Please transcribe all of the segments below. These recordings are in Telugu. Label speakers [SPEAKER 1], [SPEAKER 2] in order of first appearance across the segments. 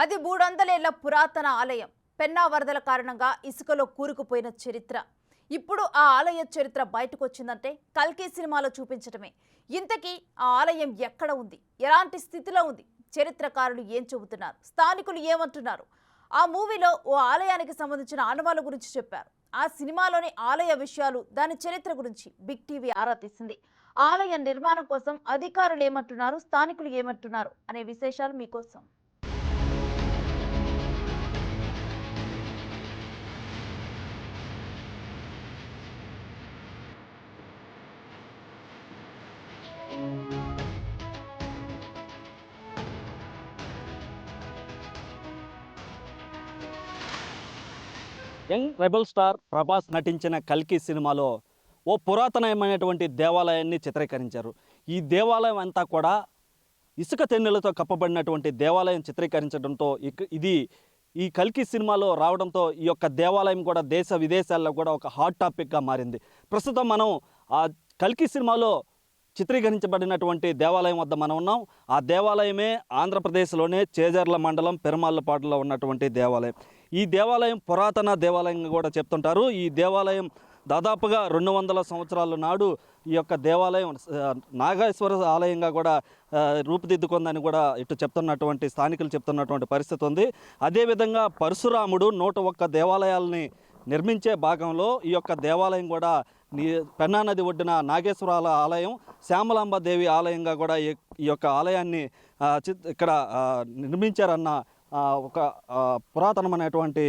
[SPEAKER 1] అది 300 ఏళ్ల పురాతన ఆలయం. పెన్నా వరదల కారణంగా ఇసుకలో కూరుకుపోయిన చరిత్ర. ఇప్పుడు ఆ ఆలయ చరిత్ర బయటకు వచ్చిందంటే కల్కి సినిమాలో చూపించటమే. ఇంతకీ ఆ ఆలయం ఎక్కడ ఉంది, ఎలాంటి స్థితిలో ఉంది, చరిత్రకారులు ఏం చెబుతున్నారు, స్థానికులు ఏమంటున్నారు? ఆ మూవీలో ఓ ఆలయానికి సంబంధించిన ఆనవాళ్ళ గురించి చెప్పారు. ఆ సినిమాలోని ఆలయ విషయాలు, దాని చరిత్ర గురించి బిగ్ టీవీ ఆరా తీసింది. ఆలయ నిర్మాణం కోసం అధికారులు ఏమంటున్నారు, స్థానికులు ఏమంటున్నారు అనే విశేషాలు మీకోసం.
[SPEAKER 2] యంగ్ రెబల్ స్టార్ ప్రభాస్ నటించిన కల్కి సినిమాలో ఓ పురాతనమైనటువంటి దేవాలయాన్ని చిత్రీకరించారు. ఈ దేవాలయం అంతా కూడా ఇసుక తెన్నెలతో కప్పబడినటువంటి దేవాలయం చిత్రీకరించడంతో ఇది ఈ కల్కి సినిమాలో రావడంతో ఈ యొక్క దేవాలయం కూడా దేశ విదేశాల్లో కూడా ఒక హాట్ టాపిక్గా మారింది. ప్రస్తుతం మనం ఆ కల్కి సినిమాలో చిత్రీకరించబడినటువంటి దేవాలయం వద్ద మనం ఉన్నాం. ఆ దేవాలయమే ఆంధ్రప్రదేశ్లోనే చేజర్ల మండలం పెరుమాళ్ళపాడులో ఉన్నటువంటి దేవాలయం. ఈ దేవాలయం పురాతన దేవాలయంగా కూడా చెప్తుంటారు. ఈ దేవాలయం దాదాపుగా 200 సంవత్సరాల నాడు ఈ యొక్క దేవాలయం నాగేశ్వర ఆలయంగా కూడా రూపుదిద్దుకుందని కూడా ఇటు చెప్తున్నటువంటి స్థానికులు చెప్తున్నటువంటి పరిస్థితి ఉంది. అదేవిధంగా పరశురాముడు 101 దేవాలయాలని నిర్మించే భాగంలో ఈ యొక్క దేవాలయం కూడా పెన్నా నది ఒడ్డున నాగేశ్వరాల ఆలయం, శ్యామలాంబాదేవి ఆలయంగా కూడా ఈ యొక్క ఆలయాన్ని ఇక్కడ నిర్మించారన్న ఒక పురాతనమైనటువంటి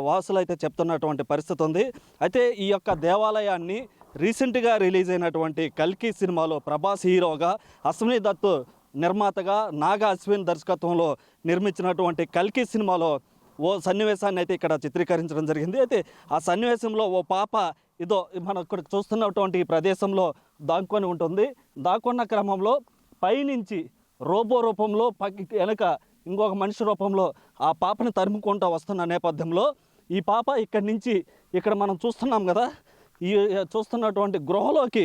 [SPEAKER 2] వాసులు అయితే చెప్తున్నటువంటి పరిస్థితి ఉంది. అయితే ఈ యొక్క దేవాలయాన్ని రీసెంట్గా రిలీజ్ అయినటువంటి కల్కి సినిమాలో ప్రభాస్ హీరోగా, అశ్విని దత్ నిర్మాతగా, నాగా అశ్విన్ దర్శకత్వంలో నిర్మించినటువంటి కల్కి సినిమాలో ఓ సన్నివేశాన్ని అయితే ఇక్కడ చిత్రీకరించడం జరిగింది. అయితే ఆ సన్నివేశంలో ఓ పాప ఇదో మనం ఇక్కడ చూస్తున్నటువంటి ఈ ప్రదేశంలో దాక్కొని ఉంటుంది. దాక్కున్న క్రమంలో పైనుంచి రోబో రూపంలో వెనక ఇంకొక మనిషి రూపంలో ఆ పాపని తరుముకుంటూ వస్తున్న నేపథ్యంలో ఈ పాప ఇక్కడి నుంచి ఇక్కడ మనం చూస్తున్నాం కదా, ఈ చూస్తున్నటువంటి గృహలోకి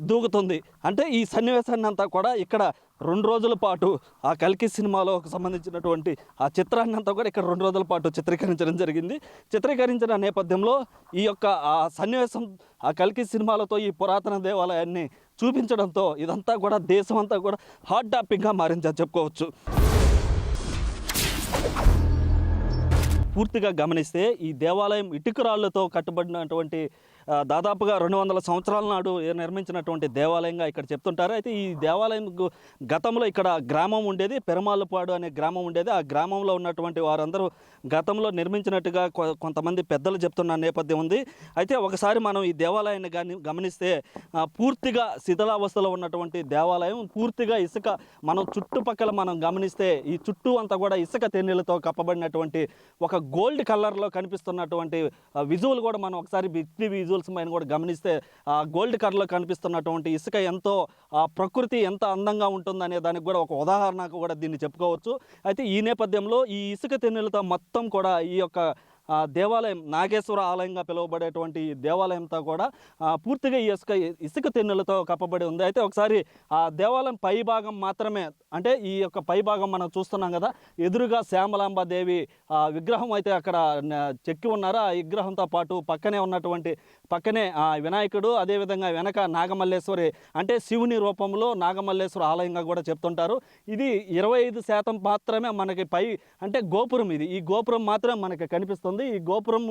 [SPEAKER 2] దూకుతుంది. అంటే ఈ సన్నివేశాన్ని అంతా కూడా ఇక్కడ 2 రోజుల పాటు ఆ కల్కి సినిమాలో సంబంధించినటువంటి ఆ చిత్రాన్ని అంతా కూడా ఇక్కడ 2 రోజుల పాటు చిత్రీకరించడం జరిగింది. చిత్రీకరించిన నేపథ్యంలో ఈ యొక్క ఆ సన్నివేశం ఆ కల్కి సినిమాలతో ఈ పురాతన దేవాలయాన్ని చూపించడంతో ఇదంతా కూడా దేశం అంతా కూడా హాట్ టాపిక్గా మారిందని చెప్పుకోవచ్చు. పూర్తిగా గమనిస్తే ఈ దేవాలయం ఇటుకరాళ్లతో కట్టబడినటువంటి దాదాపుగా 200 సంవత్సరాల నాడు నిర్మించినటువంటి దేవాలయంగా ఇక్కడ చెప్తుంటారు. అయితే ఈ దేవాలయం గతంలో ఇక్కడ గ్రామం ఉండేది, పెరుమాళ్ళపాడు అనే గ్రామం ఉండేది. ఆ గ్రామంలో ఉన్నటువంటి వారందరూ గతంలో నిర్మించినట్టుగా కొంతమంది పెద్దలు చెప్తున్న నేపథ్యం ఉంది. అయితే ఒకసారి మనం ఈ దేవాలయాన్ని గమనిస్తే పూర్తిగా శిథిలావస్థలో ఉన్నటువంటి దేవాలయం, పూర్తిగా ఇసుక, మనం చుట్టుపక్కల మనం గమనిస్తే ఈ చుట్టూ అంతా కూడా ఇసుక తెన్నెలతో కప్పబడినటువంటి ఒక గోల్డ్ కలర్లో కనిపిస్తున్నటువంటి విజువల్ కూడా మనం ఒకసారి విజువల్స్ పైన కూడా గమనిస్తే ఆ గోల్డ్ కలర్లో కనిపిస్తున్నటువంటి ఇసుక ఎంతో ప్రకృతి ఎంత అందంగా ఉంటుందనే దానికి కూడా ఒక ఉదాహరణకు కూడా దీన్ని చెప్పుకోవచ్చు. అయితే ఈ నేపథ్యంలో ఈ ఇసుక తెన్నెలతో మొత్తం కూడా ఈ యొక్క దేవాలయం నాగేశ్వర ఆలయంగా పిలువబడేటువంటి దేవాలయంతో కూడా పూర్తిగా ఈ ఇసుక తెన్నెలతో కప్పబడి ఉంది. అయితే ఒకసారి ఆ దేవాలయం పై భాగం మాత్రమే, అంటే ఈ యొక్క పై భాగం మనం చూస్తున్నాం కదా, ఎదురుగా శ్యామలాంబాదేవి విగ్రహం అయితే అక్కడ చెక్కి ఉన్నారు. ఆ విగ్రహంతో పాటు పక్కనే వినాయకుడు, అదేవిధంగా వెనక నాగమల్లేశ్వరి, అంటే శివుని రూపంలో నాగమల్లేశ్వర ఆలయంగా కూడా చెప్తుంటారు. ఇది 25% మాత్రమే మనకి పై, అంటే గోపురం, ఈ గోపురం మాత్రమే మనకి కనిపిస్తుంది. ఈ గోపురం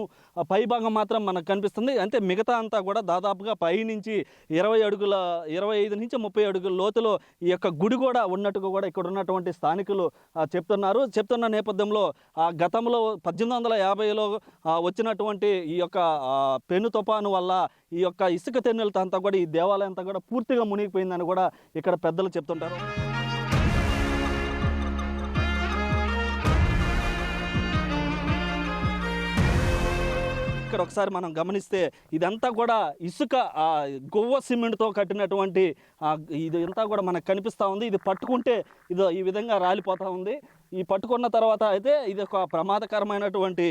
[SPEAKER 2] పై భాగం మాత్రం మనకు కనిపిస్తుంది. అంటే మిగతా అంతా కూడా దాదాపుగా పై నుంచి 25 నుంచి 30 అడుగుల లోతులో ఈ యొక్క గుడి కూడా ఉన్నట్టుగా కూడా ఇక్కడ ఉన్నటువంటి స్థానికులు చెప్తున్న నేపథ్యంలో గతంలో 1850లో వచ్చినటువంటి ఈ యొక్క పెను తుఫాను వల్ల ఈ యొక్క ఇసుక తెన్నెలతో అంతా కూడా ఈ దేవాలయం అంతా కూడా పూర్తిగా మునిగిపోయిందని కూడా ఇక్కడ పెద్దలు చెప్తుంటారు. ఇక్కడ ఒకసారి మనం గమనిస్తే ఇదంతా కూడా ఇసుక గొవ్వ సిమెంట్తో కట్టినటువంటి ఇదంతా కూడా మనకు కనిపిస్తూ ఉంది. ఇది పట్టుకుంటే ఈ విధంగా రాలిపోతూ ఉంది. ఈ పట్టుకున్న తర్వాత అయితే ఇది ఒక ప్రమాదకరమైనటువంటి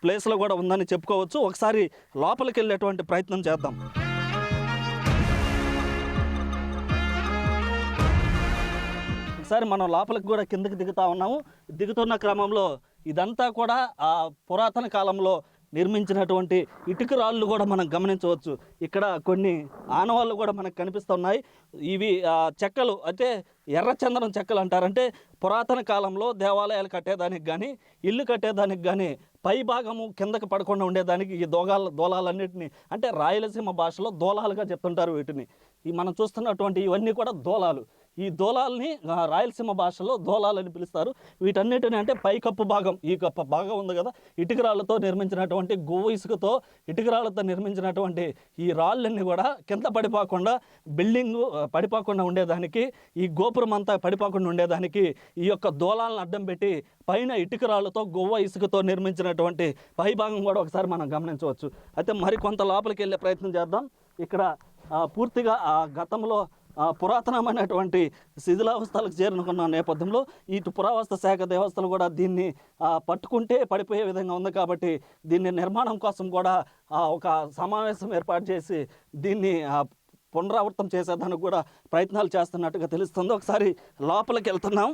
[SPEAKER 2] ప్లేస్లో కూడా ఉందని చెప్పుకోవచ్చు. ఒకసారి లోపలికి వెళ్ళేటువంటి ప్రయత్నం చేద్దాం. ఒకసారి మనం లోపలికి కూడా కిందకి దిగుతా ఉన్నాము. దిగుతున్న క్రమంలో ఇదంతా కూడా ఆ పురాతన కాలంలో నిర్మించినటువంటి ఇటుక రాళ్ళు కూడా మనం గమనించవచ్చు. ఇక్కడ కొన్ని ఆనవాళ్ళు కూడా మనకు కనిపిస్తున్నాయి. ఇవి చెక్కలు అంటే ఎర్రచందనం చెక్కలు అంటారంటే పురాతన కాలంలో దేవాలయాలు కట్టేదానికి కానీ ఇల్లు కట్టేదానికి కానీ పై భాగము కిందకి పడకుండా ఉండేదానికి ఈ దోలాలన్నింటినీ అంటే రాయలసీమ భాషలో దోలాలుగా చెప్తుంటారు వీటిని. ఈ మనం చూస్తున్నటువంటి ఇవన్నీ కూడా దోలాలు. ఈ దోలాల్ని రాయలసీమ భాషలో దోలాలని పిలుస్తారు. వీటన్నిటిని అంటే పైకప్పు భాగం, ఈ కప్పు భాగం ఉంది కదా, ఇటుకరాళ్లతో నిర్మించినటువంటి గువ్వ ఇసుకతో ఇటుకరాళ్లతో నిర్మించినటువంటి ఈ రాళ్ళన్నీ కూడా కింద పడిపోకుండా బిల్డింగ్ పడిపోకుండా ఉండేదానికి, ఈ గోపురం అంతా పడిపోకుండా ఉండేదానికి ఈ యొక్క దోలాలను అడ్డం పెట్టి పైన ఇటుకరాళ్లతో గువ్వ ఇసుకతో నిర్మించినటువంటి పై భాగం కూడా ఒకసారి మనం గమనించవచ్చు. అయితే మరి కొంత లోపలికి వెళ్ళే ప్రయత్నం చేద్దాం. ఇక్కడ పూర్తిగా గతంలో పురాతనమైనటువంటి శిథిలావస్థలకు చేరుకున్న నేపథ్యంలో ఇటు పురావస్తు శాఖ దేవస్థలు కూడా దీన్ని పట్టుకుంటే పడిపోయే విధంగా ఉంది. కాబట్టి దీన్ని నిర్మాణం కోసం కూడా ఒక సమావేశం ఏర్పాటు చేసి దీన్ని పునరావృతం చేసేదానికి కూడా ప్రయత్నాలు చేస్తున్నట్టుగా తెలుస్తుంది. ఒకసారి లోపలికి వెళ్తున్నాం,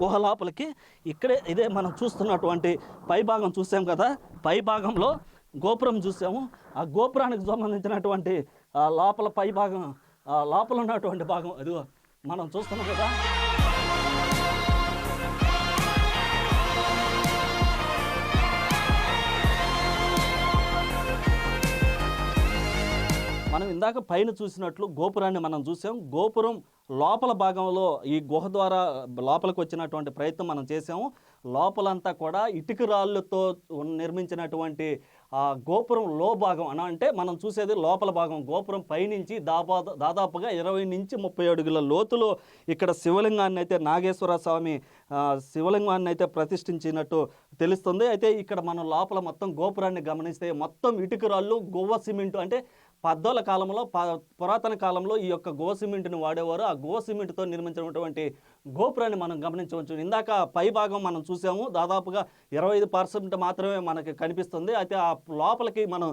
[SPEAKER 2] గుహ లోపలికి. ఇక్కడే ఇదే మనం చూస్తున్నటువంటి పై భాగం చూసాం కదా, పై భాగంలో గోపురం చూసాము. ఆ గోపురానికి సంబంధించినటువంటి లోపల పై భాగం, లోపల ఉన్నటువంటి భాగం అదిగో మనం చూస్తున్నాం కదా. మనం ఇందాక పైన చూసినట్లు గోపురాన్ని మనం చూసాం. గోపురం లోపల భాగంలో ఈ గుహ ద్వారా లోపలికి వచ్చినటువంటి ప్రయత్నం మనం చేసాము. లోపలంతా కూడా ఇటుక రాళ్ళతో నిర్మించినటువంటి గోపురం లో భాగం అంటే మనం చూసేది లోపల భాగం. గోపురం పైనుంచి దాదాపుగా 20 నుంచి 30 అడుగుల లోతులో ఇక్కడ శివలింగాన్ని అయితే నాగేశ్వర స్వామి శివలింగాన్ని అయితే ప్రతిష్ఠించినట్టు తెలుస్తుంది. అయితే ఇక్కడ మనం లోపల మొత్తం గోపురాన్ని గమనిస్తే మొత్తం ఇటుక రాళ్ళు, గువ్వ సిమెంటు అంటే పద్దోల కాలంలో పురాతన కాలంలో ఈ యొక్క గో సిమెంట్ని వాడేవారు. ఆ గో సిమెంట్తో నిర్మించినటువంటి గోపురాన్ని మనం గమనించవచ్చు. ఇందాక పై భాగం మనం చూసాము, దాదాపుగా 25% మాత్రమే మనకి కనిపిస్తుంది. అయితే ఆ లోపలికి మనం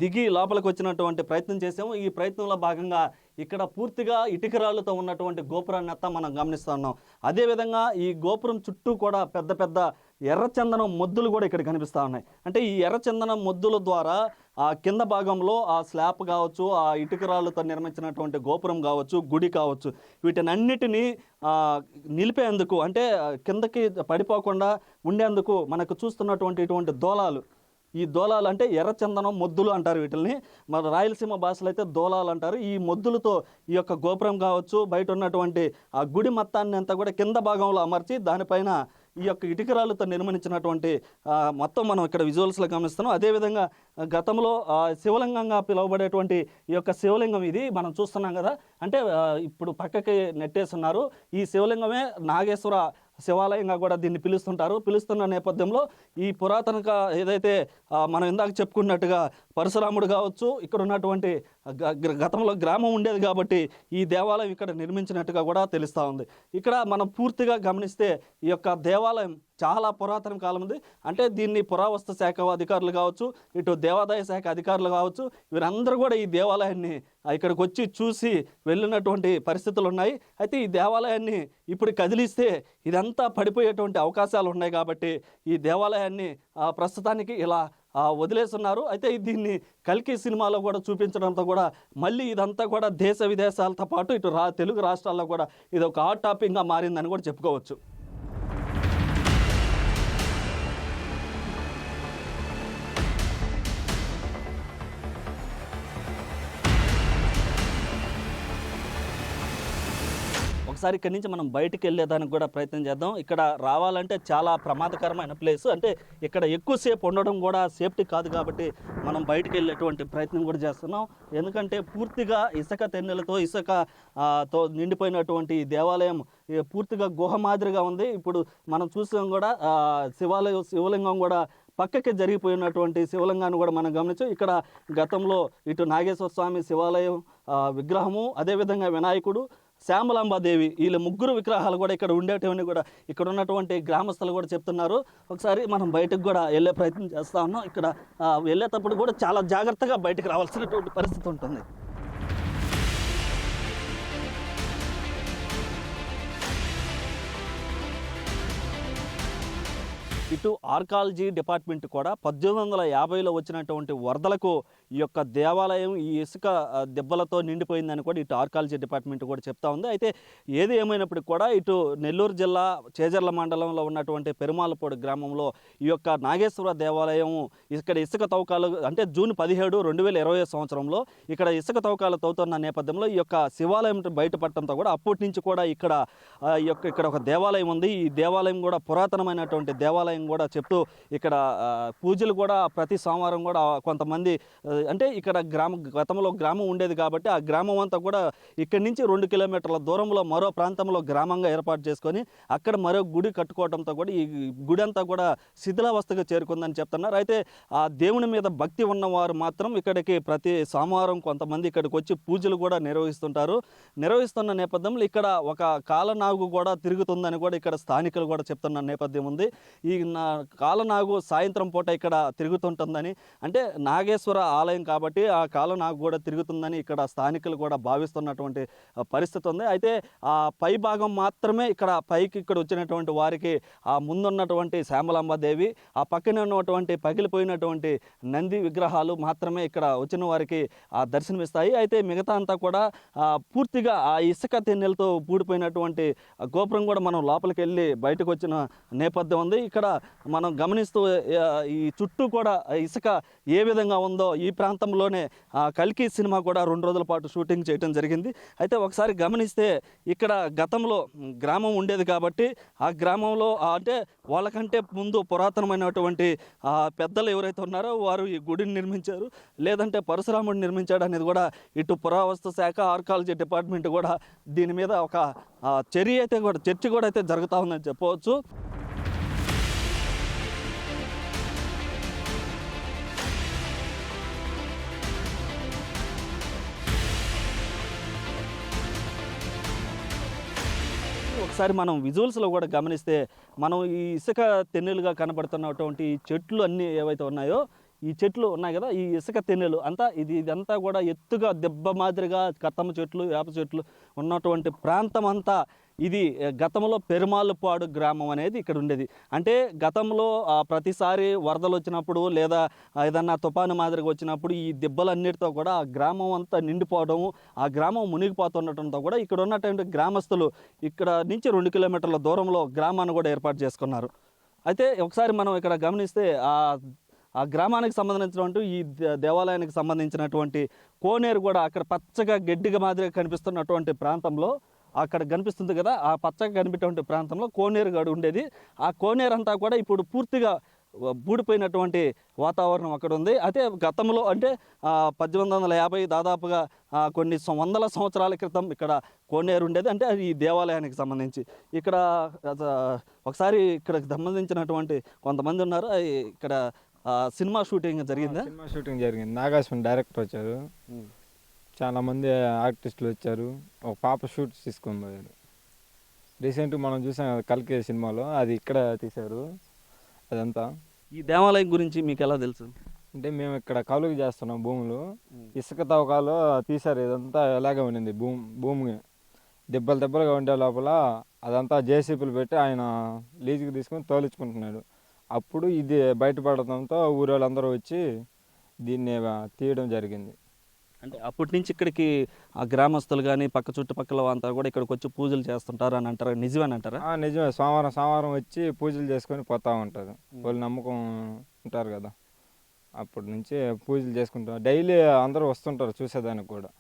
[SPEAKER 2] దిగి లోపలికి వచ్చినటువంటి ప్రయత్నం చేసాము. ఈ ప్రయత్నంలో భాగంగా ఇక్కడ పూర్తిగా ఇటుకరాళ్ళతో ఉన్నటువంటి గోపురాన్ని అంతా మనం గమనిస్తున్నాం. అదేవిధంగా ఈ గోపురం చుట్టూ కూడా పెద్ద పెద్ద ఎర్రచందనం మొద్దులు కూడా ఇక్కడ కనిపిస్తూ ఉన్నాయి. అంటే ఈ ఎర్రచందనం మొద్దుల ద్వారా ఆ కింద భాగంలో ఆ స్లాబ్ కావచ్చు, ఆ ఇటుకరాళ్ళతో నిర్మించినటువంటి గోపురం కావచ్చు, గుడి కావచ్చు, వీటినన్నిటినీ నిలిపేందుకు అంటే కిందకి పడిపోకుండా ఉండేందుకు మనకు చూస్తున్నటువంటి ఇటువంటి దోలాలు, ఈ దోలాలు అంటే ఎర్రచందనం మొద్దులు అంటారు వీటిని. మన రాయలసీమ భాషలో అయితే దోలాలు అంటారు. ఈ మొద్దులతో ఈ యొక్క గోపురం కావచ్చు, బయట ఉన్నటువంటి ఆ గుడి మొత్తాన్ని అంతా కూడా కింద భాగంలో అమర్చి దానిపైన ఈ యొక్క ఇటుకరాళ్ళతో నిర్మించినటువంటి మొత్తం మనం ఇక్కడ విజువల్స్లో గమనిస్తున్నాం. అదేవిధంగా గతంలో శివలింగంగా పిలువబడేటువంటి ఈ యొక్క శివలింగం ఇది మనం చూస్తున్నాం కదా. అంటే ఇప్పుడు పక్కకి నెట్టేస్తున్నారు. ఈ శివలింగమే నాగేశ్వర శివాలయంగా కూడా దీన్ని పిలుస్తున్న నేపథ్యంలో ఈ పురాతన ఏదైతే మనం ఇందాక చెప్పుకున్నట్టుగా పరశురాముడు కావచ్చు, ఇక్కడ ఉన్నటువంటి గతంలో గ్రామం ఉండేది కాబట్టి ఈ దేవాలయం ఇక్కడ నిర్మించినట్టుగా కూడా తెలుస్తూ ఉంది. ఇక్కడ మనం పూర్తిగా గమనిస్తే ఈ యొక్క దేవాలయం చాలా పురాతన కాలం ఉంది. అంటే దీన్ని పురావస్తు శాఖ అధికారులు కావచ్చు, ఇటు దేవాదాయ శాఖ అధికారులు కావచ్చు, వీరందరూ కూడా ఈ దేవాలయాన్ని ఇక్కడికి వచ్చి చూసి వెళ్ళినటువంటి పరిస్థితులు ఉన్నాయి. అయితే ఈ దేవాలయాన్ని ఇప్పుడు కదిలిస్తే ఇదంతా పడిపోయేటువంటి అవకాశాలు ఉన్నాయి. కాబట్టి ఈ దేవాలయాన్ని ప్రస్తుతానికి ఇలా వదిలేస్తున్నారు. అయితే దీన్ని కల్కి సినిమాలో కూడా చూపించడంతో కూడా మళ్ళీ ఇదంతా కూడా దేశ విదేశాలతో పాటు ఇటు తెలుగు రాష్ట్రాల్లో కూడా ఇది ఒక హాట్ టాపిక్గా మారిందని కూడా చెప్పుకోవచ్చు. ఒకసారి ఇక్కడి నుంచి మనం బయటికి వెళ్ళేదానికి కూడా ప్రయత్నం చేద్దాం. ఇక్కడ రావాలంటే చాలా ప్రమాదకరమైన ప్లేస్. అంటే ఇక్కడ ఎక్కువసేపు ఉండడం కూడా సేఫ్టీ కాదు. కాబట్టి మనం బయటికి వెళ్ళేటువంటి ప్రయత్నం కూడా చేస్తున్నాం. ఎందుకంటే పూర్తిగా ఇసుక తెన్నెలతో ఇసుకతో నిండిపోయినటువంటి ఈ దేవాలయం పూర్తిగా గుహ మాదిరిగా ఉంది. ఇప్పుడు మనం చూసాం కూడా శివలింగం కూడా పక్కకి జరిగిపోయినటువంటి శివలింగాన్ని కూడా మనం గమనించాం. ఇక్కడ గతంలో ఇటు నాగేశ్వర స్వామి శివాలయం విగ్రహము, అదేవిధంగా వినాయకుడు, శ్యామలాంబాదేవి, వీళ్ళ ముగ్గురు విగ్రహాలు కూడా ఇక్కడ ఉండేటివన్నీ కూడా ఇక్కడ ఉన్నటువంటి గ్రామస్తులు కూడా చెప్తున్నారు. ఒకసారి మనం బయటకు కూడా వెళ్ళే ప్రయత్నం చేస్తూ ఉన్నాం. ఇక్కడ వెళ్ళేటప్పుడు కూడా చాలా జాగ్రత్తగా బయటకు రావాల్సినటువంటి పరిస్థితి ఉంటుంది. ఇటు ఆర్కాలజీ డిపార్ట్మెంట్ కూడా 1850లో వచ్చినటువంటి వరదలకు ఈ యొక్క దేవాలయం ఈ ఇసుక దెబ్బలతో నిండిపోయిందని కూడా ఇటు ఆర్కాలజీ డిపార్ట్మెంట్ కూడా చెప్తా ఉంది. అయితే ఏది ఏమైనప్పటికీ కూడా ఇటు నెల్లూరు జిల్లా చేజర్ల మండలంలో ఉన్నటువంటి పెరుమాలపూడి గ్రామంలో ఈ యొక్క నాగేశ్వర దేవాలయం ఇక్కడ ఇసుక తవ్వకాలు అంటే జూన్ 17, 2020 సంవత్సరంలో ఇక్కడ ఇసుక తవ్వకాలు తవ్వుతున్న నేపథ్యంలో ఈ యొక్క శివాలయం బయటపడటంతో కూడా అప్పటి నుంచి కూడా ఇక్కడ ఇక్కడ ఒక దేవాలయం ఉంది. ఈ దేవాలయం కూడా పురాతనమైనటువంటి దేవాలయం కూడా చెప్తూ ఇక్కడ పూజలు కూడా ప్రతి సోమవారం కూడా కొంతమంది అంటే ఇక్కడ గతంలో గ్రామం ఉండేది కాబట్టి ఆ గ్రామం అంతా కూడా ఇక్కడి నుంచి 2 కిలోమీటర్ల దూరంలో మరో ప్రాంతంలో గ్రామంగా ఏర్పాటు చేసుకొని అక్కడ మరో గుడి కట్టుకోవడంతో కూడా ఈ గుడి అంతా కూడా శిథిలావస్థగా చేరుకుందని చెప్తున్నారు. అయితే ఆ దేవుని మీద భక్తి ఉన్నవారు మాత్రం ఇక్కడికి ప్రతి సోమవారం కొంతమంది ఇక్కడికి వచ్చి పూజలు కూడా నిర్వహిస్తున్న నేపథ్యంలో ఇక్కడ ఒక కాలనాగు కూడా తిరుగుతుందని కూడా ఇక్కడ స్థానికులు కూడా చెప్తున్న నేపథ్యం ఉంది. ఈ కాలనాగు సాయంత్రం పూట ఇక్కడ తిరుగుతుంటుందని అంటే నాగేశ్వర ఆలయం కాబట్టి ఆ కాలనాగు కూడా తిరుగుతుందని ఇక్కడ స్థానికులు కూడా భావిస్తున్నటువంటి పరిస్థితి ఉంది. అయితే ఆ పై భాగం మాత్రమే ఇక్కడ పైకి ఇక్కడ వచ్చినటువంటి వారికి ఆ ముందున్నటువంటి శ్యామలాంబాదేవి ఆ పక్కన ఉన్నటువంటి పగిలిపోయినటువంటి నంది విగ్రహాలు మాత్రమే ఇక్కడ వచ్చిన వారికి ఆ దర్శనమిస్తాయి. అయితే మిగతా అంతా కూడా పూర్తిగా ఆ ఇసుక తెన్నెలతో పూడిపోయినటువంటి గోపురం కూడా మనం లోపలికి వెళ్ళి బయటకు వచ్చిన నేపథ్యం ఉంది. ఇక్కడ మనం గమనిస్తూ ఈ చుట్టూ కూడా ఇసుక ఏ విధంగా ఉందో ఈ ప్రాంతంలోనే కల్కి సినిమా కూడా 2 రోజుల పాటు షూటింగ్ చేయడం జరిగింది. అయితే ఒకసారి గమనిస్తే ఇక్కడ గతంలో గ్రామం ఉండేది కాబట్టి ఆ గ్రామంలో అంటే వాళ్ళకంటే ముందు పురాతనమైనటువంటి పెద్దలు ఎవరైతే ఉన్నారో వారు ఈ గుడిని నిర్మించారు, లేదంటే పరశురాముడిని నిర్మించాడు అనేది కూడా ఇటు పురావస్తు శాఖ ఆర్కాలజీ డిపార్ట్మెంట్ కూడా దీని మీద ఒక చర్చ కూడా అయితే జరుగుతూ ఉందని చెప్పవచ్చు. ఒకసారి మనం విజువల్స్లో కూడా గమనిస్తే మనం ఈ ఇసుక తెన్నెలుగా కనబడుతున్నటువంటి చెట్లు అన్నీ ఏవైతే ఉన్నాయో ఈ చెట్లు ఉన్నాయి కదా, ఈ ఇసుక తెన్నెలు అంతా ఇదంతా కూడా ఎత్తుగా దెబ్బ మాదిరిగా కత్తమ్మ చెట్లు వేప చెట్లు ఉన్నటువంటి ప్రాంతం అంతా ఇది గతంలో పెరుమాళ్ళపాడు గ్రామం అనేది ఇక్కడ ఉండేది. అంటే గతంలో ప్రతిసారి వరదలు వచ్చినప్పుడు లేదా ఏదన్నా తుఫాను మాదిరిగా వచ్చినప్పుడు ఈ దెబ్బలన్నిటితో కూడా ఆ గ్రామం అంతా నిండిపోవడము, ఆ గ్రామం మునిగిపోతుండటంతో కూడా ఇక్కడ ఉన్నటువంటి గ్రామస్తులు ఇక్కడ నుంచి 2 కిలోమీటర్ల దూరంలో గ్రామాన్ని కూడా ఏర్పాటు చేసుకున్నారు. అయితే ఒకసారి మనం ఇక్కడ గమనిస్తే ఆ గ్రామానికి సంబంధించినటువంటి ఈ దేవాలయానికి సంబంధించినటువంటి కోనేరు కూడా అక్కడ పచ్చగా గడ్డిగా మాదిరిగా కనిపిస్తున్నటువంటి ప్రాంతంలో అక్కడ కనిపిస్తుంది కదా, ఆ పచ్చగా కనిపించేటువంటి ప్రాంతంలో కోనేరు గడు ఉండేది. ఆ కోనేరు అంతా కూడా ఇప్పుడు పూర్తిగా బూడిపోయినటువంటి వాతావరణం అక్కడ ఉంది. అయితే గతంలో అంటే 1850 దాదాపుగా కొన్ని వందల సంవత్సరాల క్రితం ఇక్కడ కోనేరు ఉండేది. అంటే అది ఈ దేవాలయానికి సంబంధించి ఇక్కడ ఒకసారి ఇక్కడ సంబంధించినటువంటి కొంతమంది ఉన్నారు. ఇక్కడ సినిమా షూటింగ్ జరిగిందా?
[SPEAKER 3] సినిమా షూటింగ్ జరిగింది. నాగాశ్వన్ డైరెక్టర్ వచ్చారు, చాలామంది ఆర్టిస్టులు వచ్చారు, ఒక పాప షూట్ తీసుకొని పోయారు. రీసెంట్గా మనం చూసాం కదా కల్కి సినిమాలో, అది ఇక్కడ తీశారు. అదంతా
[SPEAKER 2] ఈ దేవాలయం గురించి మీకు ఎలా తెలుసు?
[SPEAKER 3] అంటే మేము ఇక్కడ కౌలుకి చేస్తున్నాం భూములు, ఇసుక తవ్వకాలు తీశారు. ఇదంతా ఎలాగే ఉండింది భూమి దెబ్బలుగా ఉండే లోపల అదంతా జేసీపీలు పెట్టి ఆయన లీజుకి తీసుకొని తోలించుకుంటున్నాడు. అప్పుడు ఇది బయటపడటంతో ఊరి వాళ్ళందరూ వచ్చి దీన్ని తీయడం జరిగింది.
[SPEAKER 2] అంటే అప్పటి నుంచి ఇక్కడికి ఆ గ్రామస్తులు కానీ పక్క చుట్టుపక్కల అంతా కూడా ఇక్కడికి వచ్చి పూజలు చేస్తుంటారు అని అంటారు, నిజమని అంటారా?
[SPEAKER 3] నిజమే, సోమవారం వచ్చి పూజలు చేసుకొని పోతూ ఉంటారు. వాళ్ళు నమ్మకం ఉంటారు కదా, అప్పటి నుంచి పూజలు చేసుకుంటారు. డైలీ అందరూ వస్తుంటారు చూసేదానికి కూడా,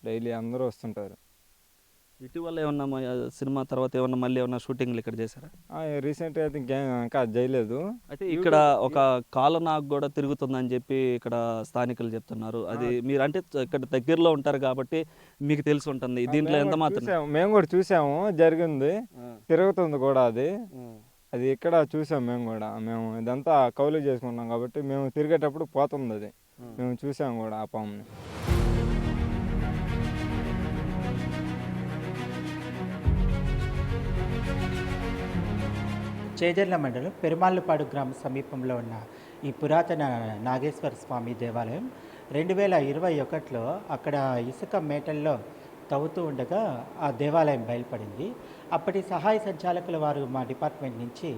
[SPEAKER 3] డైలీ అందరూ వస్తుంటారు.
[SPEAKER 2] ఇటీవల ఏమన్నా సినిమా తర్వాత ఏమన్నా మళ్ళీ ఏమన్నా షూటింగ్లు ఇక్కడ చేశారా?
[SPEAKER 3] రీసెంట్గా అయితే ఇంకా చేయలేదు.
[SPEAKER 2] అయితే ఇక్కడ ఒక కాలనాగు కూడా తిరుగుతుందని చెప్పి ఇక్కడ స్థానికులు చెప్తున్నారు. అది మీరు అంటే ఇక్కడ దగ్గరలో ఉంటారు కాబట్టి మీకు తెలిసి ఉంటుంది. దీంట్లో ఎంత మాత్రం
[SPEAKER 3] మేము కూడా చూసాము, జరిగింది, తిరుగుతుంది కూడా. అది ఇక్కడ చూసాం మేము ఇదంతా కౌలు చేసుకున్నాం కాబట్టి మేము తిరిగేటప్పుడు పోతుంది. అది మేము చూసాము కూడా ఆ పాముని.
[SPEAKER 4] చేజర్ల మండలం పెరుమాళ్ళపాడు గ్రామ సమీపంలో ఉన్న ఈ పురాతన నాగేశ్వర స్వామి దేవాలయం 2021లో అక్కడ ఇసుక మేటల్లో తవ్వుతూ ఉండగా ఆ దేవాలయం బయలుపడింది. అప్పటి సహాయ సంచాలకుల వారు మా డిపార్ట్మెంట్ నుంచి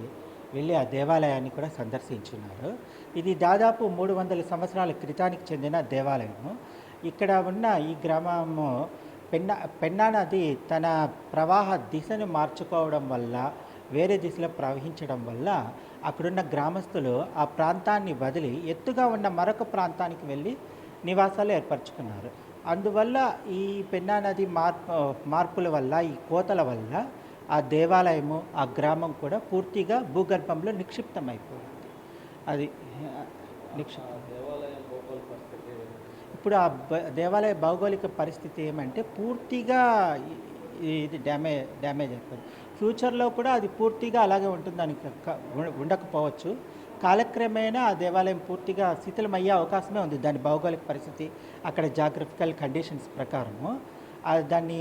[SPEAKER 4] వెళ్ళి ఆ దేవాలయాన్ని కూడా సందర్శించున్నారు. ఇది దాదాపు 300 సంవత్సరాల క్రితానికి చెందిన దేవాలయము. ఇక్కడ ఉన్న ఈ గ్రామము పెన్నా నది తన ప్రవాహ దిశను మార్చుకోవడం వల్ల, వేరే దిశలో ప్రవహించడం వల్ల అక్కడున్న గ్రామస్తులు ఆ ప్రాంతాన్ని వదిలి ఎత్తుగా ఉన్న మరొక ప్రాంతానికి వెళ్ళి నివాసాలు ఏర్పరచుకున్నారు. అందువల్ల ఈ పెన్నా నది మార్పుల వల్ల, ఈ కోతల వల్ల ఆ దేవాలయము, ఆ గ్రామం కూడా పూర్తిగా భూగర్భంలో నిక్షిప్తమైపోయింది. అది నిక్షిప్తం. ఇప్పుడు ఆ దేవాలయ భౌగోళిక పరిస్థితి ఏమంటే పూర్తిగా ఇది డ్యామేజ్ అయిపోయింది. ఫ్యూచర్లో కూడా అది పూర్తిగా అలాగే ఉంటుందని ఉండకపోవచ్చు. కాలక్రమేణా ఆ దేవాలయం పూర్తిగా శిథిలమయ్యే అవకాశమే ఉంది. దాని భౌగోళిక పరిస్థితి, అక్కడ జాగ్రఫికల్ కండిషన్స్ ప్రకారము దాన్ని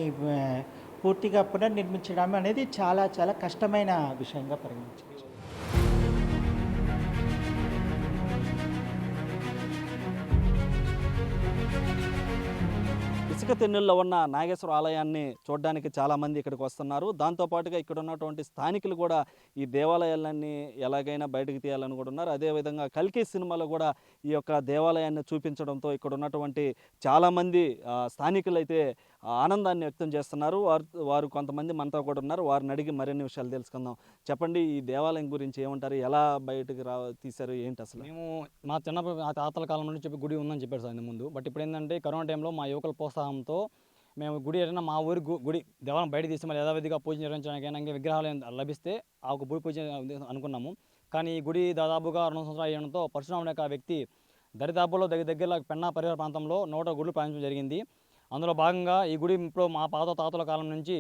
[SPEAKER 4] పూర్తిగా పునర్నిర్మించడం అనేది చాలా చాలా కష్టమైన విషయంగా పరిగణించవచ్చు.
[SPEAKER 2] ఇసుక తెన్నుల్లో ఉన్న నాగేశ్వర ఆలయాన్ని చూడడానికి చాలామంది ఇక్కడికి వస్తున్నారు. దాంతోపాటుగా ఇక్కడ ఉన్నటువంటి స్థానికులు కూడా ఈ దేవాలయాలన్నీ ఎలాగైనా బయటకు తీయాలని కూడా ఉన్నారు. అదేవిధంగా కల్కి సినిమాలో కూడా ఈ యొక్క దేవాలయాన్ని చూపించడంతో ఇక్కడ ఉన్నటువంటి చాలామంది స్థానికులు అయితే ఆనందాన్ని వ్యక్తం చేస్తున్నారు. వారు కొంతమంది మనతో కూడా ఉన్నారు. వారిని అడిగి మరిన్ని విషయాలు తెలుసుకుందాం. చెప్పండి, ఈ దేవాలయం గురించి ఏమంటారు? ఎలా బయటకు తీశారు, ఏంటి అసలు?
[SPEAKER 5] మేము మా చిన్నప్పుడు మా తాతల కాలం నుండి చెప్పి గుడి ఉందని చెప్పారు సార్ ముందు. బట్ ఇప్పుడు ఏంటంటే కరోనా టైంలో మా యువకుల ప్రోత్సాహంతో మేము గుడి ఏదైనా మా ఊరి గుడి దేవాలయం బయట తీసి మళ్ళీ యథావిధిగా పూజ నిర్వహించడానికైనా ఇంకా విగ్రహాలు లభిస్తే ఆ ఒక గుడి పూజ అనుకున్నాము. కానీ ఈ గుడి దాదాపుగా 2 సంవత్సరాలు అయ్యడంతో పరశురాముడు యొక్క వ్యక్తి దరిదాపుల్లో దగ్గరలో పెన్నా పరిసర ప్రాంతంలో 100 గుడులు ప్రారంభించడం జరిగింది. అందులో భాగంగా ఈ గుడి ఇప్పుడు మా తాతల కాలం నుంచి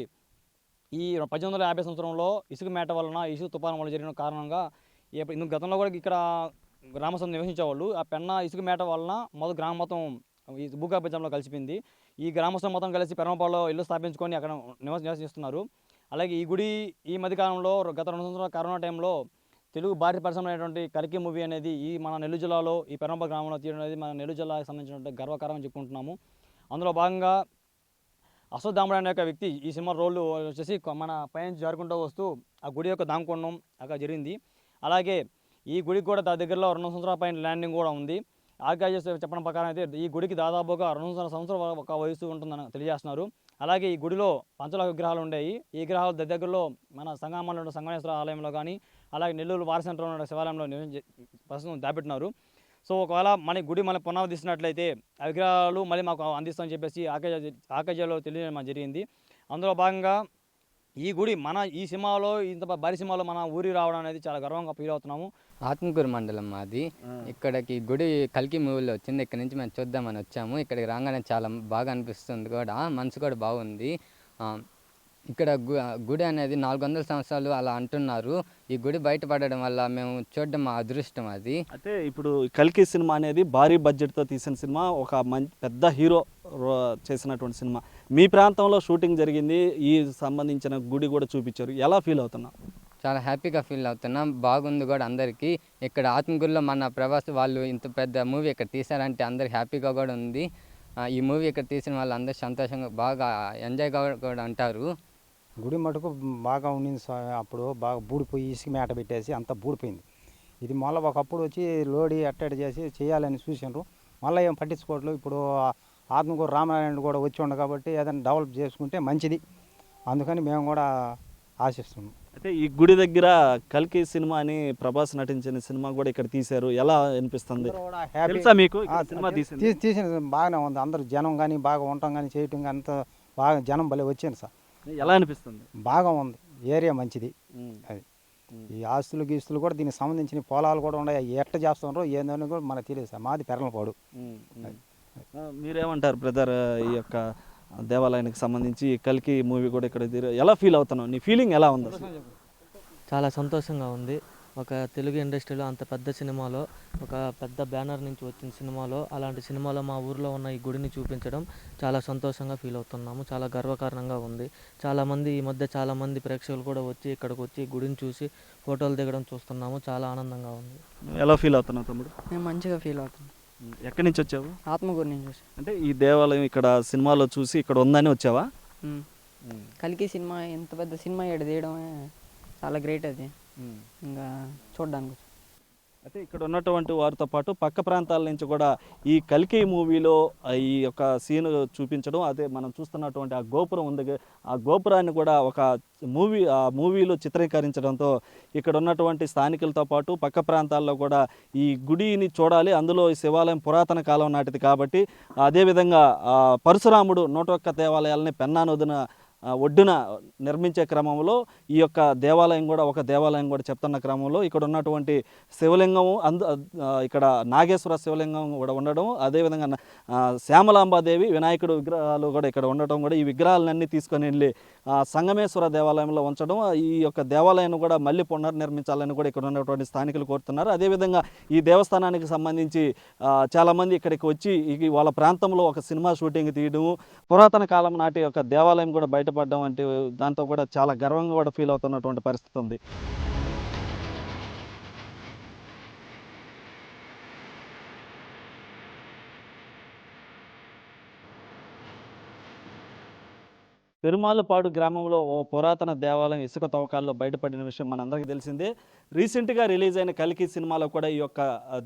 [SPEAKER 5] ఈ 1850 సంవత్సరంలో ఇసుక మేట వలన, ఇసుక తుఫాను వల్ల జరిగిన కారణంగా ఇందుకు గతంలో కూడా ఇక్కడ గ్రామస్తులు నివసించేవాళ్ళు. ఆ పెన్నా ఇసుక మేట వలన మొదటి గ్రామం మొత్తం ఈ భూగర్భజంలో కలిసిపోయింది. ఈ గ్రామస్తులు మొత్తం కలిసి పెరమపాడులో ఇల్లు స్థాపించుకొని అక్కడ నివసిస్తున్నారు. అలాగే ఈ గుడి ఈ మధ్యకాలంలో గత 2 సంవత్సరాల కరోనా టైంలో తెలుగు భారీ పరిశ్రమ అయినటువంటి కల్కి మూవీ అనేది ఈ మన నెల్లూరు జిల్లాలో ఈ పెరమపాడు గ్రామంలో తీయడం అనేది మన నెల్లూరు జిల్లాకు సంబంధించినటువంటి గర్వకారం అని చెప్పుకుంటున్నాము. అందులో భాగంగా అశ్వత్థాముడు అనే ఒక వ్యక్తి ఈ సినిమా రోల్ వచ్చేసి మన పైన జారుకుంటూ వస్తూ ఆ గుడి యొక్క దాంకొండం అక్కడ జరిగింది. అలాగే ఈ గుడికి కూడా దగ్గరలో 2 సంవత్సరాల పైన ల్యాండింగ్ కూడా ఉంది. ఆర్కియాలజిస్ట్ చెప్పడం ప్రకారం అయితే ఈ గుడికి దాదాపుగా 2 సంవత్సరాల ఒక వయసు ఉంటుందని తెలియజేస్తున్నారు. అలాగే ఈ గుడిలో పంచలోహ విగ్రహాలు ఉండేవి. ఈ విగ్రహాలు దగ్గరలో మన సంగమంలో సంగమేశ్వర ఆలయంలో కానీ, అలాగే నెల్లూరు వారి సెంటర్లో ఉన్న శివాలయంలో ప్రస్తుతం దాపెట్టినారు. సో ఒకవేళ మన గుడి మళ్ళీ పునరుద్ధరిస్తున్నట్లయితే ఆ విగ్రహాలు మళ్ళీ మాకు అందిస్తామని చెప్పేసి ఆర్కియాలజీలో తెలియజేయడం జరిగింది. అందులో భాగంగా ఈ గుడి మన ఈ సినిమాలో ఇంత భారీ సినిమాలో మన ఊరి రావడం అనేది చాలా గర్వంగా ఫీల్ అవుతున్నాము.
[SPEAKER 6] ఆత్మకూరు మండలం మాది. ఇక్కడికి గుడి కల్కి మూవీలో వచ్చింది. ఇక్కడ నుంచి మేము చూద్దామని వచ్చాము. ఇక్కడికి రాగానే చాలా బాగా అనిపిస్తుంది కూడా, మనసు కూడా బాగుంది. ఇక్కడ గుడి అనేది 400 సంవత్సరాలు అలా అంటున్నారు. ఈ గుడి బయటపడడం వల్ల మేము చూడడం మా అదృష్టం. అది
[SPEAKER 2] అయితే ఇప్పుడు కల్కి సినిమా అనేది భారీ బడ్జెట్తో తీసిన సినిమా, ఒక పెద్ద హీరో చేసినటువంటి సినిమా. మీ ప్రాంతంలో షూటింగ్ జరిగింది, ఈ సంబంధించిన గుడి కూడా చూపించారు. ఎలా ఫీల్ అవుతున్నాం?
[SPEAKER 6] చాలా హ్యాపీగా ఫీల్ అవుతున్నాం. బాగుంది కూడా అందరికీ. ఇక్కడ ఆత్మకూరులో మన ప్రభాస్ వాళ్ళు ఇంత పెద్ద మూవీ ఇక్కడ తీశారంటే అందరికి హ్యాపీగా కూడా ఉంది. ఈ మూవీ ఇక్కడ తీసిన వాళ్ళు అందరూ సంతోషంగా బాగా ఎంజాయ్గా కూడా అంటారు.
[SPEAKER 7] గుడి మటుకు బాగా ఉండింది. అప్పుడు బాగా బూడిపోయి ఇసుక మేట పెట్టేసి అంతా బూడిపోయింది. ఇది మళ్ళీ ఒకప్పుడు వచ్చి లోడి అట్టడి చేసి చేయాలని చూసినారు. మళ్ళీ ఏం పట్టించుకోవట్లేదు. ఇప్పుడు ఆత్మకూరు రామనారాయణ కూడా వచ్చి ఉండ కాబట్టి ఏదైనా డెవలప్ చేసుకుంటే మంచిది. అందుకని మేము కూడా ఆశిస్తున్నాం.
[SPEAKER 2] అంటే ఈ గుడి దగ్గర కల్కి సినిమా అని ప్రభాస్ నటించిన సినిమా కూడా ఇక్కడ తీశారు. ఎలా అనిపిస్తుంది? తెలుసా మీకు సినిమా
[SPEAKER 7] తీసిన బాగానే ఉంది. అందరూ జనం కానీ బాగా ఉండటం కానీ చేయటం కానీ అంత బాగా జనం భలే వచ్చింది సార్.
[SPEAKER 2] ఎలా అనిపిస్తుంది?
[SPEAKER 7] బాగా ఉంది. ఏరియా మంచిది. అది ఈ ఆస్తులు గీస్తులు కూడా దీనికి సంబంధించిన పొలాలు కూడా ఉన్నాయి. ఎట్లా చేస్తున్నారో ఏందని కూడా మనకు తెలియదు సార్. మాది పెరమపాడు.
[SPEAKER 2] మీరేమంటారు బ్రదర్? ఈ యొక్క దేవాలయానికి సంబంధించి కల్కి మూవీ కూడా ఇక్కడ ఎలా ఫీల్ అవుతున్నావు? నీ ఫీలింగ్ ఎలా ఉంది?
[SPEAKER 8] చాలా సంతోషంగా ఉంది. ఒక తెలుగు ఇండస్ట్రీలో అంత పెద్ద సినిమాలో, ఒక పెద్ద బ్యానర్ నుంచి వచ్చిన సినిమాలో, అలాంటి సినిమాలో మా ఊర్లో ఉన్న ఈ గుడిని చూపించడం చాలా సంతోషంగా ఫీల్ అవుతున్నాము. చాలా గర్వకారణంగా ఉంది. చాలామంది ఈ మధ్య చాలామంది ప్రేక్షకులు కూడా వచ్చి ఇక్కడికి వచ్చి గుడిని చూసి ఫోటోలు దిగడం చూస్తున్నాము. చాలా ఆనందంగా ఉంది.
[SPEAKER 2] ఎలా ఫీల్ అవుతున్నావు తమ్ముడు?
[SPEAKER 9] నేను మంచిగా ఫీల్ అవుతున్నాను.
[SPEAKER 2] ఎక్కడి నుంచి వచ్చావు?
[SPEAKER 9] ఆత్మకూరు నుంచి వచ్చి.
[SPEAKER 2] అంటే ఈ దేవాలయం ఇక్కడ సినిమాలో చూసి ఇక్కడ ఉందని వచ్చావా?
[SPEAKER 9] కల్కి సినిమా ఎంత పెద్ద సినిమా ఇక్కడ తీయడమే చాలా గ్రేట్. అది ఇంకా చూడడానికి.
[SPEAKER 2] అయితే ఇక్కడ ఉన్నటువంటి వారితో పాటు పక్క ప్రాంతాల నుంచి కూడా ఈ కల్కి మూవీలో ఈ యొక్క సీన్ చూపించడం, అదే మనం చూస్తున్నటువంటి ఆ గోపురం ఉంది, ఆ గోపురాన్ని కూడా ఒక మూవీలో చిత్రీకరించడంతో ఇక్కడ ఉన్నటువంటి స్థానికులతో పాటు పక్క ప్రాంతాల్లో కూడా ఈ గుడిని చూడాలి, అందులో ఈ శివాలయం పురాతన కాలం నాటిది కాబట్టి, అదేవిధంగా పరశురాముడు 101 దేవాలయాలని పెన్నా నదిన ఒడ్డున నిర్మించే క్రమంలో ఈ యొక్క దేవాలయం కూడా ఒక దేవాలయం కూడా చెప్తున్న క్రమంలో ఇక్కడ ఉన్నటువంటి శివలింగము ఇక్కడ నాగేశ్వర శివలింగం కూడా ఉండడం, అదేవిధంగా శ్యామలాంబాదేవి వినాయకుడు విగ్రహాలు కూడా ఇక్కడ ఉండటం, కూడా ఈ విగ్రహాలన్నీ తీసుకొని వెళ్ళి సంగమేశ్వర దేవాలయంలో ఉంచడం, ఈ యొక్క దేవాలయాన్ని కూడా మళ్ళీ పునర్నిర్మించాలని కూడా ఇక్కడ ఉన్నటువంటి స్థానికులు కోరుతున్నారు. అదేవిధంగా ఈ దేవస్థానానికి సంబంధించి చాలామంది ఇక్కడికి వచ్చి వాళ్ళ ప్రాంతంలో ఒక సినిమా షూటింగ్ తీయడము, పురాతన కాలం నాటి యొక్క దేవాలయం కూడా బయటపడడం అంటే దాంతో కూడా చాలా గర్వంగా కూడా ఫీల్ అవుతున్నటువంటి పరిస్థితి ఉంది. పెరుమాళ్ళపాడు గ్రామంలో ఓ పురాతన దేవాలయం ఇసుక తవ్వకాల్లో బయటపడిన విషయం మనందరికీ తెలిసిందే. రీసెంట్గా రిలీజ్ అయిన కల్కి సినిమాలో కూడా ఈ యొక్క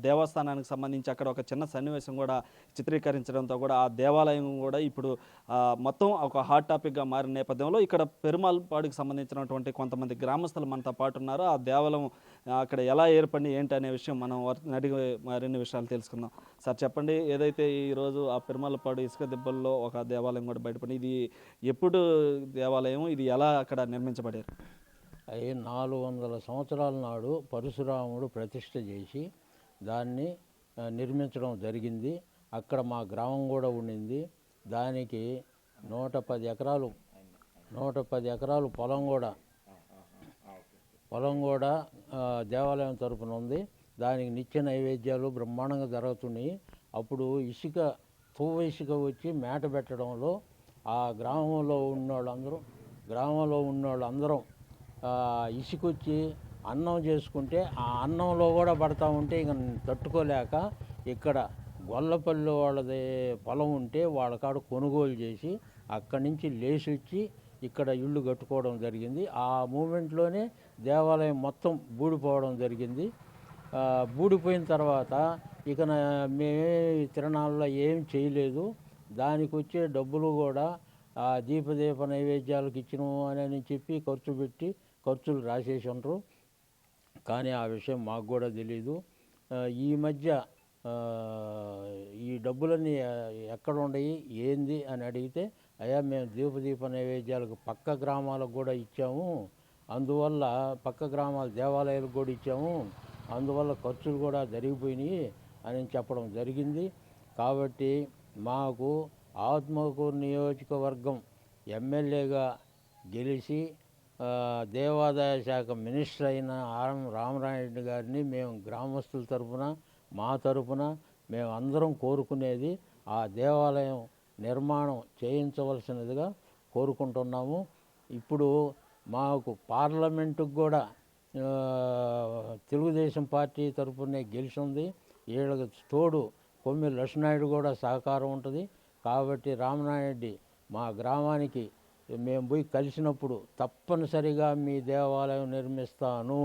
[SPEAKER 2] దేవస్థానానికి సంబంధించి అక్కడ ఒక చిన్న సన్నివేశం కూడా చిత్రీకరించడంతో కూడా ఆ దేవాలయం కూడా ఇప్పుడు మొత్తం ఒక హాట్ టాపిక్గా మారిన నేపథ్యంలో ఇక్కడ పెరుమాళ్ళపాడుకి సంబంధించినటువంటి కొంతమంది గ్రామస్తులు మనతో పాటు ఉన్నారు. ఆ దేవాలయం అక్కడ ఎలా ఏర్పడి ఏంటి అనే విషయం మనం అడిగి మరిన్ని విషయాలు తెలుసుకుందాం. సార్ చెప్పండి, ఏదైతే ఈరోజు ఆ పెరుమాళ్ళపాడు ఇసుక దిబ్బల్లో ఒక దేవాలయం కూడా బయటపడి, ఇది ఎప్పుడు దేవాలయం, ఇది ఎలా అక్కడ నిర్మించబడారు?
[SPEAKER 10] అవి 400 సంవత్సరాల నాడు పరశురాముడు ప్రతిష్ఠ చేసి దాన్ని నిర్మించడం జరిగింది. అక్కడ మా గ్రామం కూడా ఉండింది. దానికి 110 ఎకరాలు పొలం కూడా దేవాలయం తరపున ఉంది. దానికి నిత్య నైవేద్యాలు బ్రహ్మాండంగా జరుగుతున్నాయి. అప్పుడు ఇసుక వచ్చి మేట పెట్టడంలో ఆ గ్రామంలో ఉన్నోళ్ళందరం ఇసుకొచ్చి అన్నం చేసుకుంటే ఆ అన్నంలో కూడా పడతా ఉంటే ఇక తట్టుకోలేక ఇక్కడ గొల్లపల్లి వాళ్ళది పొలం ఉంటే వాళ్ళ కాడ కొనుగోలు చేసి అక్కడి నుంచి లేచి వచ్చి ఇక్కడ ఇళ్ళు కట్టుకోవడం జరిగింది. ఆ మూమెంట్లోనే దేవాలయం మొత్తం బూడిపోవడం జరిగింది. బూడిపోయిన తర్వాత ఇక మేమే తిరణాల్లో ఏం చేయలేదు. దానికి వచ్చే డబ్బులు కూడా దీప నైవేద్యాలకు ఇచ్చినాము అని చెప్పి ఖర్చులు రాసేసి ఉంటారు. కానీ ఆ విషయం మాకు కూడా తెలీదు. ఈ మధ్య ఈ డబ్బులన్నీ ఎక్కడ ఉన్నాయి ఏంది అని అడిగితే, అయ్యా మేము దీప నైవేద్యాలకు పక్క గ్రామాలకు కూడా ఇచ్చాము, అందువల్ల పక్క గ్రామాల దేవాలయాలకు కూడా ఇచ్చాము, అందువల్ల ఖర్చులు కూడా జరిగిపోయినాయి అని చెప్పడం జరిగింది. కాబట్టి మాకు ఆత్మకూరు నియోజకవర్గం ఎమ్మెల్యేగా గెలిచి దేవాదాయ శాఖ మినిస్టర్ అయిన రామనాయుడు గారిని మేము గ్రామస్తుల తరఫున మా తరఫున మేము అందరం కోరుకునేది ఆ దేవాలయం నిర్మాణం చేయించవలసినదిగా కోరుకుంటున్నాము. ఇప్పుడు మాకు పార్లమెంటుకు కూడా తెలుగుదేశం పార్టీ తరఫునే గెలిచింది. వీళ్ళకి తోడు కొమ్మి లక్ష్మీనాయుడు కూడా సహకారం ఉంటుంది. కాబట్టి రామనాయుడు మా గ్రామానికి మేము పోయి కలిసినప్పుడు తప్పనిసరిగా మీ దేవాలయం నిర్మిస్తాను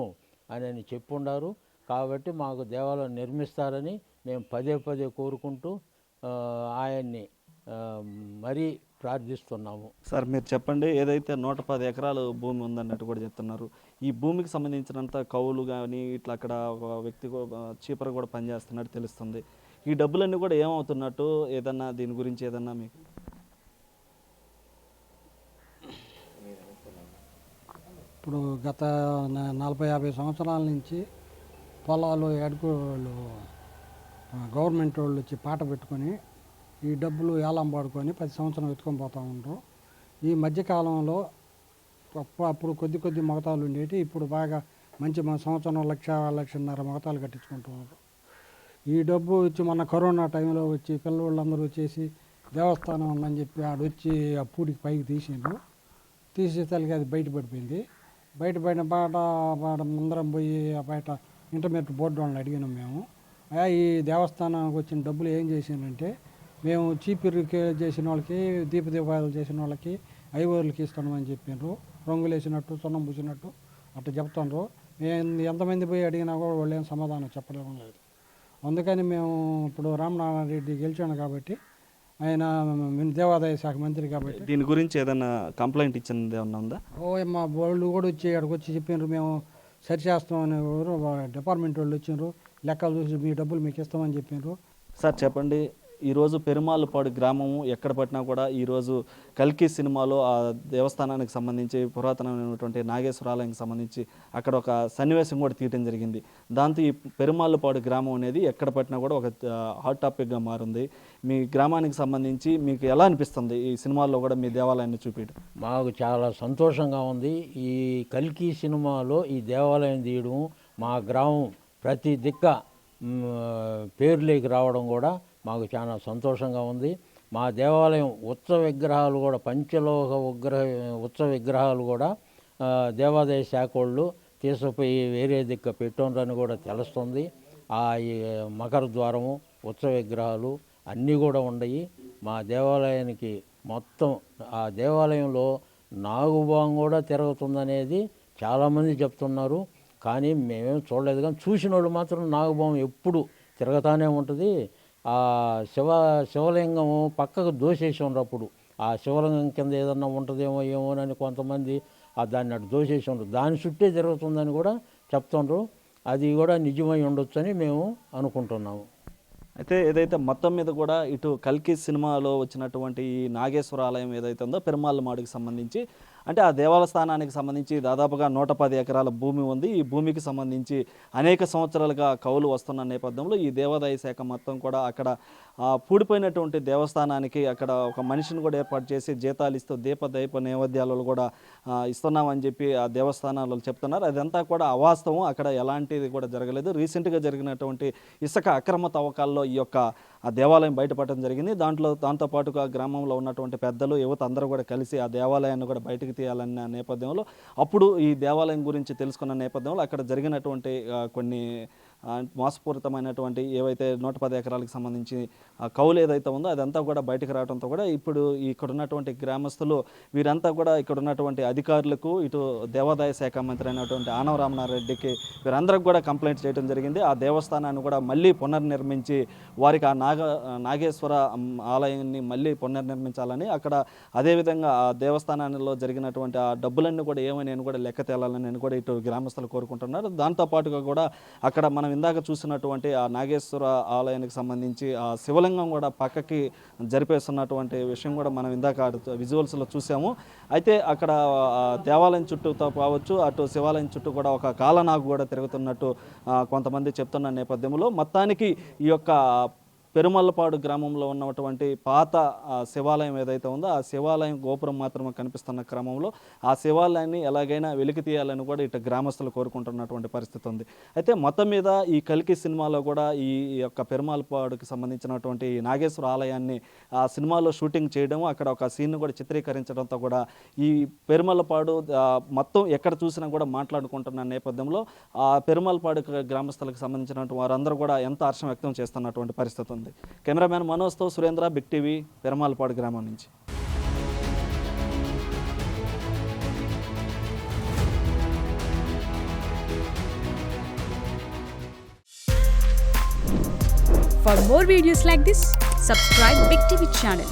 [SPEAKER 10] అని చెప్పుండారు. కాబట్టి మాకు దేవాలయం నిర్మిస్తారని మేము పదే కోరుకుంటూ ఆయన్ని మరీ ప్రార్థిస్తున్నాము.
[SPEAKER 2] సార్ మీరు చెప్పండి, ఏదైతే 110 ఎకరాలు భూమి ఉందన్నట్టు కూడా చెప్తున్నారు, ఈ భూమికి సంబంధించినంత కౌలు కానీ ఇట్లా అక్కడ ఒక వ్యక్తి చీపర్ కూడా పనిచేస్తున్నట్టు తెలుస్తుంది. ఈ డబ్బులన్నీ కూడా ఏమవుతున్నట్టు, ఏదన్నా దీని గురించి ఏదన్నా మీకు?
[SPEAKER 11] ఇప్పుడు గత 40-50 సంవత్సరాల నుంచి పొలాలు ఎడుకోళ్ళు గవర్నమెంట్ వాళ్ళు వచ్చి పాట పెట్టుకొని ఈ డబ్బులు ఏలం పాడుకొని 10 సంవత్సరం ఎత్తుకొని పోతూ ఉంటారు. ఈ మధ్యకాలంలో అప్పుడు కొద్ది మొగతాలు ఉండేవి. ఇప్పుడు బాగా మంచి సంవత్సరం 1,00,000-1,50,000 మొగతాలు కట్టించుకుంటున్నారు. ఈ డబ్బు వచ్చి మన కరోనా టైంలో వచ్చి పిల్లవాళ్ళందరూ వచ్చేసి దేవస్థానం ఉందని చెప్పి ఆడొచ్చి ఆ పూడికి పైకి తీసేసరికి అది బయటపడిపోయింది. బయటపడిన పాట ముందరం పోయి ఆ బయట ఇంటర్మీడియట్ బోర్డు వాళ్ళని అడిగినాం మేము. ఈ దేవస్థానానికి వచ్చిన డబ్బులు ఏం చేసిందంటే, మేము చీపిరి చేసిన వాళ్ళకి దీపాలు చేసిన వాళ్ళకి ఐవర్లకి ఇస్తున్నామని చెప్పినారు. రంగులు వేసినట్టు సున్నం పూసినట్టు అట్లా చెప్తున్నారు. ఎంతమంది పోయి అడిగినా కూడా వాళ్ళు ఏం సమాధానం చెప్పడం లేదు. అందుకని మేము ఇప్పుడు రామనారాయణ రెడ్డి గెలిచాడు కాబట్టి, ఆయన దేవాదాయ శాఖ మంత్రి కాబట్టి
[SPEAKER 2] దీని గురించి ఏదైనా కంప్లైంట్ ఇచ్చింది ఏమన్నా ఉందా?
[SPEAKER 11] మా వాళ్ళు కూడా వచ్చి అక్కడికి వచ్చి చెప్పినారు, మేము సరి చేస్తామని డిపార్ట్మెంట్ వాళ్ళు వచ్చినారు, లెక్కలు చూసి మీ డబ్బులు మీకు ఇస్తామని చెప్పినారు.
[SPEAKER 2] సార్ చెప్పండి, ఈరోజు పెరుమాళ్ళపాడు గ్రామం ఎక్కడ పట్టినా కూడా ఈరోజు కల్కి సినిమాలో ఆ దేవస్థానానికి సంబంధించి పురాతనమైనటువంటి నాగేశ్వరాలయానికి సంబంధించి అక్కడ ఒక సన్నివేశం కూడా తీయటం జరిగింది. దాంతో ఈ పెరుమాళ్ళపాడు గ్రామం అనేది ఎక్కడ పట్టినా కూడా ఒక హాట్ టాపిక్గా మారింది. మీ గ్రామానికి సంబంధించి మీకు ఎలా అనిపిస్తుంది ఈ సినిమాల్లో కూడా మీ దేవాలయాన్ని చూపించడం?
[SPEAKER 10] మాకు చాలా సంతోషంగా ఉంది. ఈ కల్కి సినిమాలో ఈ దేవాలయం తీయడం, మా గ్రామం ప్రతి దిక్క పేర్లోకి రావడం కూడా మాకు చాలా సంతోషంగా ఉంది. మా దేవాలయం ఉత్సవ విగ్రహాలు కూడా పంచలోహ ఉత్సవ విగ్రహాలు కూడా దేవాదాయ శాఖ వాళ్ళు తీసుకుపోయి వేరే దిక్కు పెట్టోనని కూడా తెలుస్తుంది. ఈ మకర ద్వారము ఉత్సవ విగ్రహాలు అన్నీ కూడా ఉన్నాయి. మా దేవాలయానికి మొత్తం ఆ దేవాలయంలో నాగుబాం కూడా తిరుగుతుందనేది చాలామంది చెప్తున్నారు, కానీ మేమేం చూడలేదు. కానీ చూసిన వాళ్ళు మాత్రం నాగుబాం ఎప్పుడు తిరగతానే ఉంటుంది. ఆ శివలింగం పక్కకు దోసేసి ఉన్నప్పుడు ఆ శివలింగం కింద ఏదన్నా ఉంటుందేమో ఏమోనని కొంతమంది దాన్ని అటు దోసేసి ఉండరు, దాని చుట్టే జరుగుతుందని కూడా చెప్తుండ్రు. అది కూడా నిజమై ఉండొచ్చు అని మేము అనుకుంటున్నాము.
[SPEAKER 2] అయితే ఏదైతే మొత్తం మీద కూడా ఇటు కల్కి సినిమాలో వచ్చినటువంటి ఈ నాగేశ్వర ఆలయం ఏదైతే ఉందో పెరుమాళ్ళమాడుకి సంబంధించి, అంటే ఆ దేవస్థానానికి సంబంధించి దాదాపుగా 110 ఎకరాల భూమి ఉంది. ఈ భూమికి సంబంధించి అనేక సంవత్సరాలుగా కౌలు వస్తున్న నేపథ్యంలో ఈ దేవాదాయ శాఖ మొత్తం కూడా అక్కడ పూడిపోయినటువంటి దేవస్థానానికి అక్కడ ఒక మనిషిని కూడా ఏర్పాటు చేసి జీతాలు ఇస్తూ దీప నైవేద్యాలు కూడా ఇస్తున్నామని చెప్పి ఆ దేవస్థానాలు చెప్తున్నారు. అదంతా కూడా అవాస్తవం, అక్కడ ఎలాంటిది కూడా జరగలేదు. రీసెంట్గా జరిగినటువంటి ఇసుక అక్రమ తవ్వకాల్లో ఈ యొక్క ఆ దేవాలయం బయటపడడం జరిగింది. దాంతోపాటుగా గ్రామంలో ఉన్నటువంటి పెద్దలు యువత అందరూ కూడా కలిసి ఆ దేవాలయాన్ని కూడా బయటకు తీయాలన్న నేపథ్యంలో అప్పుడు ఈ దేవాలయం గురించి తెలుసుకున్న నేపథ్యంలో అక్కడ జరిగినటువంటి కొన్ని మోసపూరితమైనటువంటి ఏవైతే 110 ఎకరాలకు సంబంధించి కౌలు ఏదైతే ఉందో అదంతా కూడా బయటకు రావడంతో కూడా ఇప్పుడు ఇక్కడ ఉన్నటువంటి గ్రామస్తులు వీరంతా కూడా ఇక్కడ ఉన్నటువంటి అధికారులకు, ఇటు దేవాదాయ శాఖ మంత్రి అయినటువంటి ఆనవ రామనారెడ్డికి వీరందరికి కూడా కంప్లైంట్ చేయడం జరిగింది. ఆ దేవస్థానాన్ని కూడా మళ్ళీ పునర్నిర్మించి వారికి ఆ నాగేశ్వర ఆలయాన్ని మళ్ళీ పునర్నిర్మించాలని, అక్కడ అదేవిధంగా ఆ దేవస్థానంలో జరిగినటువంటి ఆ డబ్బులన్నీ కూడా ఏమని కూడా లెక్క తేలాలని నేను కూడా ఇటు గ్రామస్తులు కోరుకుంటున్నారు. దాంతోపాటుగా కూడా అక్కడ మనం ఇందాక చూసినటువంటి ఆ నాగేశ్వర ఆలయానికి సంబంధించి ఆ శివలింగం కూడా పక్కకి జరిపేస్తున్నటువంటి విషయం కూడా మనం ఇందాక విజువల్స్లో చూసాము. అయితే అక్కడ దేవాలయం చుట్టూతో కావచ్చు, అటు శివాలయం చుట్టూ కూడా ఒక కాలనాగు కూడా తిరుగుతున్నట్టు కొంతమంది చెప్తున్న నేపథ్యంలో మొత్తానికి ఈ యొక్క పెరుమల్లపాడు గ్రామంలో ఉన్నటువంటి పాత శివాలయం ఏదైతే ఉందో ఆ శివాలయం గోపురం మాత్రమే కనిపిస్తున్న క్రమంలో ఆ శివాలయాన్ని ఎలాగైనా వెలికి తీయాలని కూడా ఇటు గ్రామస్తులు కోరుకుంటున్నటువంటి పరిస్థితి ఉంది. అయితే మొత్తం మీద ఈ కల్కి సినిమాలో కూడా ఈ యొక్క పెరుమల్లపాడుకి సంబంధించినటువంటి నాగేశ్వర ఆలయాన్ని ఆ సినిమాలో షూటింగ్ చేయడం, అక్కడ ఒక సీన్ కూడా చిత్రీకరించడంతో కూడా ఈ పెరుమల్లపాడు మొత్తం ఎక్కడ చూసినా కూడా మాట్లాడుకుంటున్న నేపథ్యంలో ఆ పెరుమల్లపాడు గ్రామస్తులకు సంబంధించినటువంటి వారందరూ కూడా ఎంత హర్షం వ్యక్తం చేస్తున్నటువంటి పరిస్థితి ఉంది. కెమెరామ్యాన్ మనోజ్తో సురేంద్ర, బిగ్ టీవీ, పెరుమాళ్ళపాడు గ్రామం నుంచి.
[SPEAKER 12] For more videos like this, subscribe Big TV channel.